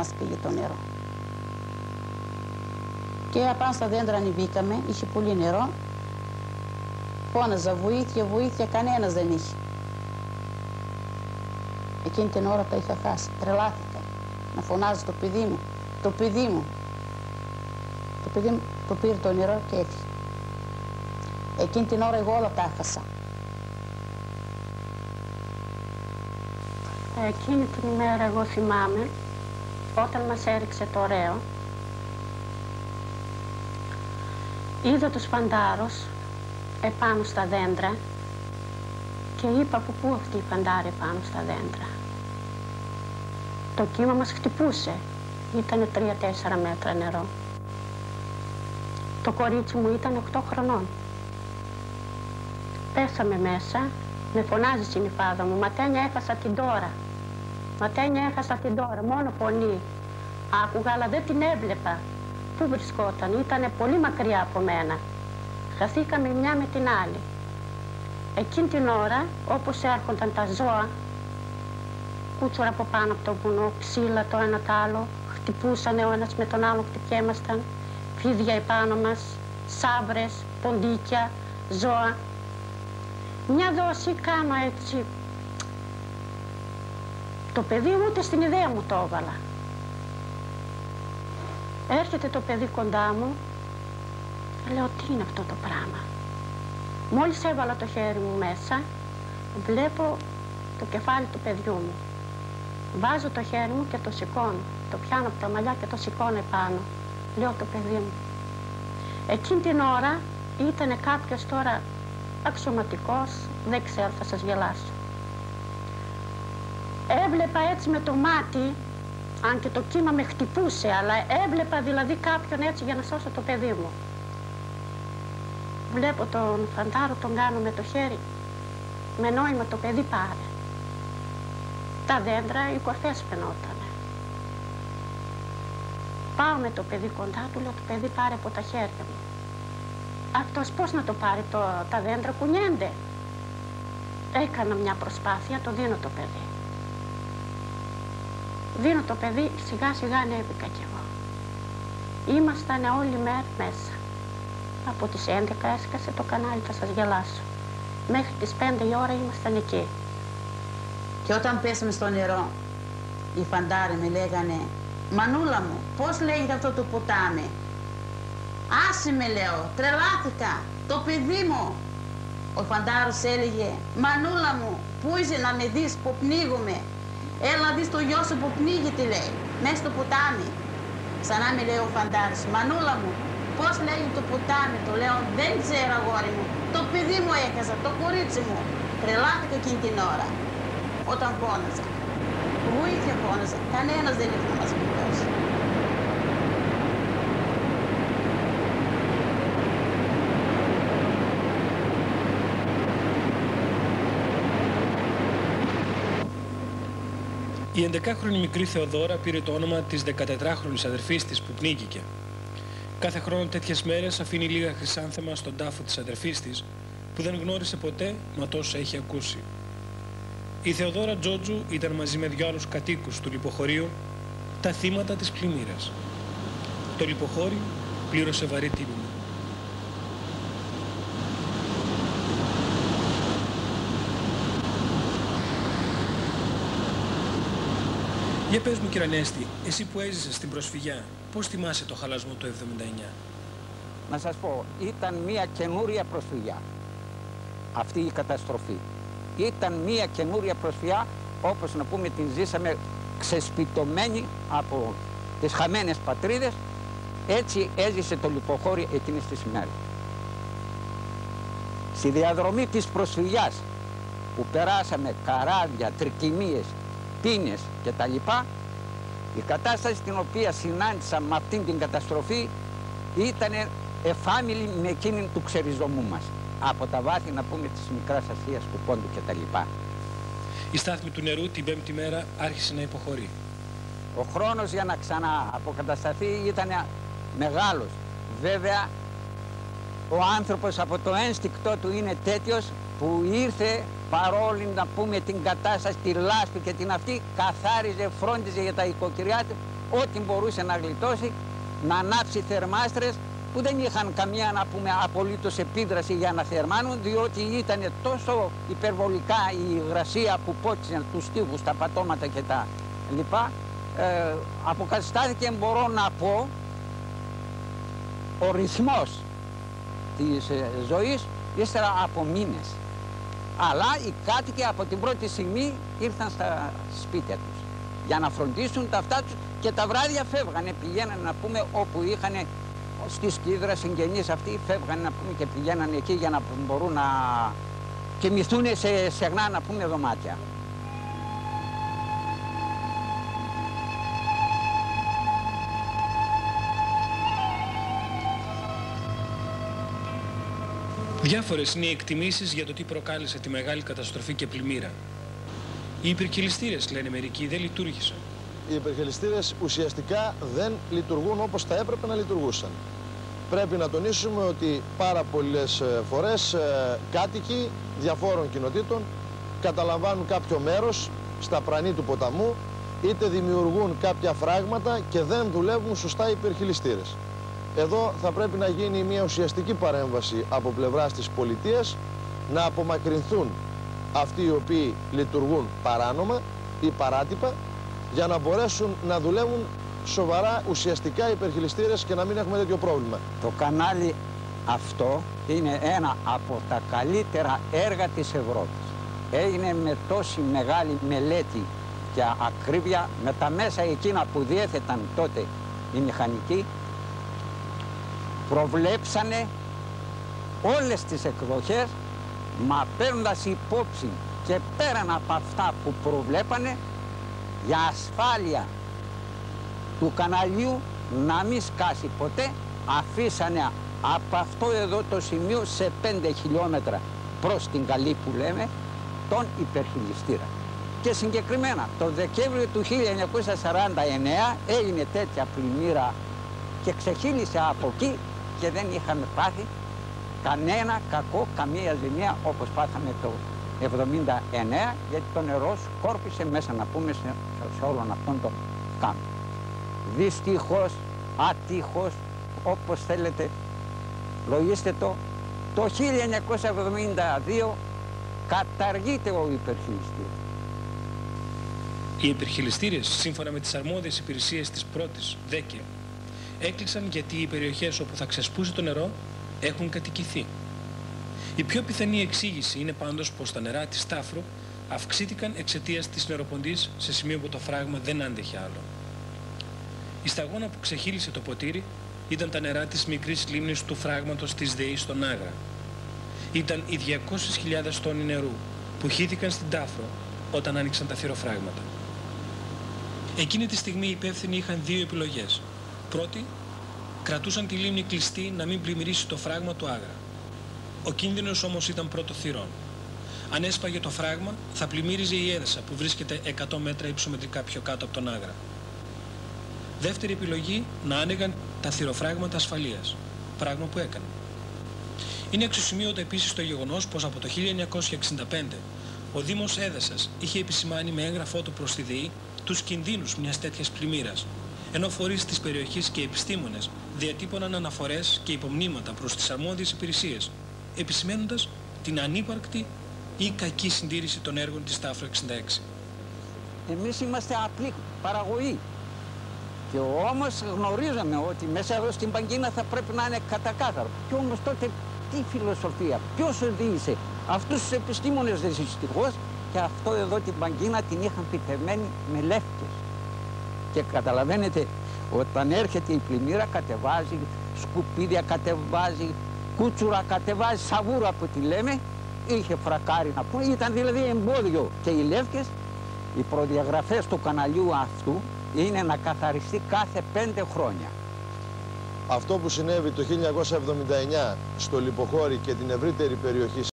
μας πήγε το νερό. Και απάνω στα δέντρα ανεβήκαμε, είχε πολύ νερό. Φώναζα βοήθεια, βοήθεια, κανένας δεν είχε. Εκείνη την ώρα τα είχα χάσει, τρελάθηκα. Να φωνάζω το παιδί μου, το παιδί μου. Το παιδί μου το πήρε το νερό και έφυγε. Εκείνη την ώρα εγώ όλα τα έχασα. Εκείνη την ημέρα εγώ θυμάμαι, όταν μας έριξε το ωραίο, είδα τους φαντάρους επάνω στα δέντρα και είπα από πού αυτοί οι φαντάροι επάνω στα δέντρα. Το κύμα μας χτυπούσε, ήτανε 3-4 μέτρα νερό. Το κορίτσι μου ήταν 8 χρονών. Πέσαμε μέσα, με φωνάζει η συνυφάδα μου, Ματένια έχασα την τώρα. Ματένια έχασα την τώρα, μόνο φωνή. Άκουγα, αλλά δεν την έβλεπα. Πού βρισκόταν, ήτανε πολύ μακριά από μένα. Χαθήκαμε μια με την άλλη. Εκείνη την ώρα, όπως έρχονταν τα ζώα, κούτσουρα από πάνω από το βουνό, ξύλα το ένα το άλλο, χτυπούσανε ο ένας με τον άλλο, χτυπιέμασταν, φίδια επάνω μας, σαύρες, ποντίκια, ζώα. Μια δόση κάνω έτσι. Το παιδί ούτε στην ιδέα μου το έβαλα. Έρχεται το παιδί κοντά μου, λέω τι είναι αυτό το πράγμα. Μόλις έβαλα το χέρι μου μέσα, βλέπω το κεφάλι του παιδιού μου. Βάζω το χέρι μου και το σηκώνω. Το πιάνω από τα μαλλιά και το σηκώνω επάνω. Λέω το παιδί μου. Εκείνη την ώρα ήτανε κάποιος τώρα αξιωματικός, δεν ξέρω, θα σας γελάσω. Έβλεπα έτσι με το μάτι, αν και το κύμα με χτυπούσε, αλλά έβλεπα δηλαδή κάποιον έτσι για να σώσω το παιδί μου. Βλέπω τον φαντάρο, τον κάνω με το χέρι, με νόημα το παιδί πάρε. Τα δέντρα, οι κορφές φαινότανε. Πάω με το παιδί κοντά του, λέω το παιδί πάρε από τα χέρια μου. Αυτός πώς να το πάρει, τα δέντρα κουνιένται. Έκανα μια προσπάθεια, το δίνω το παιδί. Δίνω το παιδί, σιγά σιγά ανέβηκα κι εγώ. Ήμασταν όλη μέρα μέσα. Από τις 11 έσκασε το κανάλι, θα σας γελάσω. Μέχρι τις 5 η ώρα ήμασταν εκεί. Και όταν πέσαμε στο νερό, οι φαντάροι με λέγανε «Μανούλα μου, πώς λέγεται αυτό το ποτάμι?» «Άσε με», λέω, «τρελάθηκα, το παιδί μου». Ο φαντάρος έλεγε «Μανούλα μου, πού είσαι να με δεις που πνίγομαι? Έλα να δεις το γιο σου που πνίγεται», λέει, «μέσα στο ποτάμι». Ξανά με λέει ο φαντάρος «Μανούλα μου, πώς λέγεται το ποτάμι?» Το λέω «Δεν ξέρω, αγόρι μου, το παιδί μου έχασα, το κορίτσι μου». Τρελάθηκα εκείνη την ώρα. Όταν φώναζα, βοήθεια φώναζα, κανένας δεν ήρθε να μας πληρώσει. Η 11χρονη μικρή Θεοδώρα πήρε το όνομα της 14χρονης αδερφής της που πνίγηκε. Κάθε χρόνο τέτοιες μέρες αφήνει λίγα χρυσάνθεμα στον τάφο της αδερφής της που δεν γνώρισε ποτέ, μα τόσο έχει ακούσει. Η Θεοδώρα Τζότζου ήταν μαζί με 2 άλλους κατοίκους του λιποχωρίου τα θύματα της πλημμύρας. Το λιποχώρι πλήρωσε βαρύ τίμημα. Για πες μου, κύριε Ανέστη, εσύ που έζησες στην προσφυγιά, πώς θυμάσαι το χαλασμό του 79? Να σας πω, ήταν μια καινούρια προσφυγιά αυτή η καταστροφή. Ήταν μια καινούρια προσφυγιά, όπως να πούμε την ζήσαμε ξεσπιτωμένη από τις χαμένες πατρίδες. Έτσι έζησε το λιποχώρι εκείνες τις ημέρες. Στη διαδρομή της προσφυγιάς που περάσαμε καράβια, τρικυμίες, πίνες κτλ. Η κατάσταση την οποία συνάντησα με αυτήν την καταστροφή ήταν εφάμιλη με εκείνη του ξεριζωμού μας. Από τα βάθη, να πούμε, της Μικράς Ασίας, του Πόντου κτλ. Η στάθμη του νερού την 5η μέρα άρχισε να υποχωρεί. Ο χρόνος για να ξανααποκατασταθεί ήταν μεγάλος. Βέβαια, ο άνθρωπος από το ένστικτό του είναι τέτοιος που ήρθε, παρόλη να πούμε την κατάσταση, τη λάσπη και την αυτή, καθάριζε, φρόντιζε για τα οικοκυριά του ό,τι μπορούσε να γλιτώσει, να ανάψει θερμάστρες που δεν είχαν καμία, να πούμε, απολύτως επίδραση για να θερμάνουν, διότι ήταν τόσο υπερβολικά η υγρασία που πότισαν τους τοίχους, τα πατώματα και τα λοιπά. Αποκαταστάθηκε, μπορώ να πω, ο ρυθμός της ζωής ύστερα από μήνες. Αλλά οι κάτοικοι από την πρώτη στιγμή ήρθαν στα σπίτια τους για να φροντίσουν τα αυτά τους και τα βράδια φεύγανε, πηγαίνανε, να πούμε, όπου είχαν στη Σκύδρα συγγενείς αυτοί, φεύγανε, να πούμε, και πηγαίνανε εκεί για να μπορούν να κοιμηθούν σε στεγνά, να πούμε, δωμάτια. Διάφορες είναι οι εκτιμήσεις για το τι προκάλεσε τη μεγάλη καταστροφή και πλημμύρα. Οι υπερχελιστήρες, λένε μερικοί, δεν λειτουργήσαν. Οι υπερχελιστήρες ουσιαστικά δεν λειτουργούν όπως θα έπρεπε να λειτουργούσαν. Πρέπει να τονίσουμε ότι πάρα πολλές φορές κάτοικοι διαφόρων κοινοτήτων καταλαμβάνουν κάποιο μέρος στα πρανή του ποταμού, είτε δημιουργούν κάποια φράγματα και δεν δουλεύουν σωστά οι υπερχελιστήρες. Εδώ θα πρέπει να γίνει μια ουσιαστική παρέμβαση από πλευράς της πολιτείας, να απομακρυνθούν αυτοί οι οποίοι λειτουργούν παράνομα ή παράτυπα, για να μπορέσουν να δουλεύουν σοβαρά, ουσιαστικά οι υπερχελιστήρες και να μην έχουμε τέτοιο πρόβλημα. Το κανάλι αυτό είναι ένα από τα καλύτερα έργα της Ευρώπης. Έγινε με τόση μεγάλη μελέτη και ακρίβεια, με τα μέσα εκείνα που διέθεταν τότε οι μηχανικοί, προβλέψανε όλες τις εκδοχές, μα παίρνοντας υπόψη και πέραν από αυτά που προβλέπανε, για ασφάλεια του καναλιού να μην σκάσει ποτέ, αφήσανε από αυτό εδώ το σημείο σε 5 χιλιόμετρα προς την Καλή που λέμε, τον υπερχελιστήρα. Και συγκεκριμένα το Δεκέμβριο του 1949 έγινε τέτοια πλημμύρα και ξεχύλισε από εκεί και δεν είχαμε πάθει κανένα κακό, καμία ζημία όπως πάθαμε το 1979, γιατί το νερό σκόρπισε μέσα, να πούμε, σε όλον αυτόν τον κάμπο. Δυστυχώς, ατύχως, όπως θέλετε, λογίστε το 1972 καταργείται ο υπερχελιστήρας. Οι υπερχελιστήρες, σύμφωνα με τις αρμόδιες υπηρεσίες της πρώτης ΔΕΚΕ, έκλεισαν γιατί οι περιοχές όπου θα ξεσπούσει το νερό έχουν κατοικηθεί. Η πιο πιθανή εξήγηση είναι πάντως πως τα νερά της Στάφρου αυξήθηκαν εξαιτίας της νεροποντής σε σημείο που το φράγμα δεν άντεχε άλλο. Η σταγόνα που ξεχύλισε το ποτήρι ήταν τα νερά της μικρής λίμνης του φράγματος της ΔΕΗ στον Άγρα. Ήταν οι 200.000 τόνοι νερού που χύθηκαν στην Τάφρο όταν άνοιξαν τα θυροφράγματα. Εκείνη τη στιγμή οι υπεύθυνοι είχαν δύο επιλογές. Πρώτη, κρατούσαν τη λίμνη κλειστή να μην πλημμυρίσει το φράγμα του Άγρα. Ο κίνδυνος όμως ήταν πρώτο θυρών. Αν έσπαγε το φράγμα, θα πλημμύριζε η Έδεσα που βρίσκεται 100 μέτρα υψομετρικά πιο κάτω από τον Άγρα. Δεύτερη επιλογή, να άνοιγαν τα θυροφράγματα ασφαλείας, πράγμα που έκαναν. Είναι εξωσημείωτο επίσης το γεγονός πως από το 1965 ο Δήμος Έδεσας είχε επισημάνει με έγγραφό του προς τη ΔΕΗ τους κινδύνους μιας τέτοιας πλημμύρας, ενώ φορείς της περιοχής και επιστήμονες διατύπωναν αναφορές και υπομνήματα προς τις αρμόδιες υπηρεσίες, επισημαίνοντας την ανύπαρκτη ή κακή συντήρηση των έργων της Στάφρο 66. Εμείς είμαστε απλή παραγωγή. Και όμως γνωρίζαμε ότι μέσα εδώ στην Παγκίνα θα πρέπει να είναι κατακάθαρο. Και όμως τότε τι φιλοσοφία, ποιος οδήγησε αυτούς τους επιστήμονες δυστυχώς, και αυτό εδώ την Παγκίνα την είχαν πυθεμένη με λεύκες. Και καταλαβαίνετε, όταν έρχεται η πλημμύρα κατεβάζει σκουπίδια, κατεβάζει κούτσουρα, κατεβάζει σαβούρα που τη λέμε, είχε φρακάρει να πούμε, ήταν δηλαδή εμπόδιο. Και οι λεύκες, οι προδιαγραφές του καναλιού αυτού είναι να καθαριστεί κάθε 5 χρόνια. Αυτό που συνέβη το 1979 στο Λιποχώρι και την ευρύτερη περιοχή